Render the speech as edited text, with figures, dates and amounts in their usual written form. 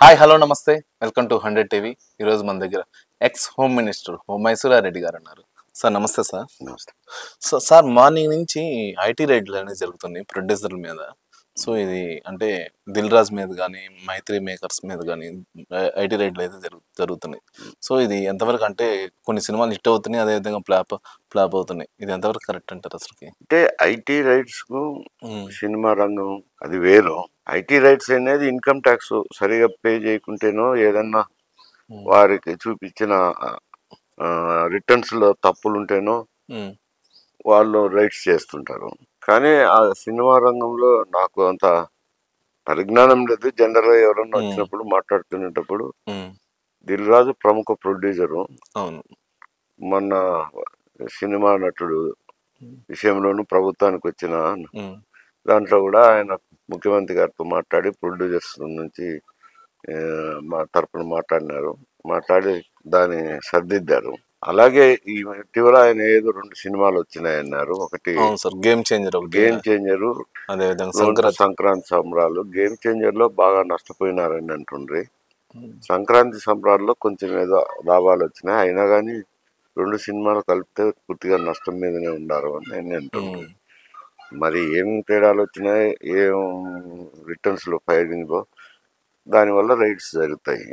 Hi hello నమస్తే welcome to 100 TV. ఈరోజు మన దగ్గర ఎక్స్ హోమ్ మినిస్టర్ మైసూరారెడ్డి గారు ఉన్నారు. సార్ నమస్తే సార్. నమస్తే. సో సార్ మార్నింగ్ నుంచి ఐటీ రైడ్లు అనేవి జరుగుతున్నాయి ప్రొడ్యూసర్ల మీద. సో ఇది అంటే దిల్ రాజు మీద కానీ మైత్రి మేకర్స్ మీద కానీ ఐటీ రైడ్లు అయితే జరుగుతున్నాయి. సో ఇది ఎంతవరకు అంటే కొన్ని సినిమాలు హిట్ అవుతున్నాయి, అదేవిధంగా ఫ్లాప్ అవుతున్నాయి. ఇది ఎంతవరకు కరెక్ట్ అంటారు అసలుకి? అంటే ఐటీ రైట్స్ కు సినిమా రంగం అది వేరు. ఐటీ రైట్స్ అనేది ఇన్కమ్ ట్యాక్స్ సరిగా పే చేయకుంటేనో ఏదన్నా వారికి చూపించిన రిటర్న్స్ లో తప్పులుంటేనో వాళ్ళు రైట్స్ చేస్తుంటారు. కానీ ఆ సినిమా రంగంలో నాకు అంత పరిజ్ఞానం లేదు. జనరల్ గా ఎవరన్నా వచ్చినప్పుడు మాట్లాడుతున్నప్పుడు దిల్ రాజు ప్రముఖ ప్రొడ్యూసరు, మొన్న సినిమా నటుడు విషయంలోనూ ప్రభుత్వానికి వచ్చిన దాంట్లో కూడా ఆయన ముఖ్యమంత్రి గారితో మాట్లాడి ప్రొడ్యూసర్స్ నుంచి మా తరపున మాట్లాడి దాన్ని సర్దిద్దారు. అలాగే ఈ ఇటీవల ఆయన ఏదో 2 సినిమాలు వచ్చినాయన్నారు. ఒకటి గేమ్ చేంజరు, సంక్రాంతి సంబరాలు. గేమ్ చేంజర్ లో బాగా నష్టపోయినారని అంటుండ్రి. సంక్రాంతి సంబరాల్లో కొంచెం ఏదో లాభాలు వచ్చినాయి, అయినా కానీ 2 సినిమాలు కలిపితే పూర్తిగా నష్టం మీదనే ఉండారు అని నేను అంటుండ్రి. మరి ఏం తేడాలు వచ్చినాయి, ఏం రిటర్న్స్ లో ఫైరింగ్ లో, దానివల్ల రైట్స్ జరుగుతాయి.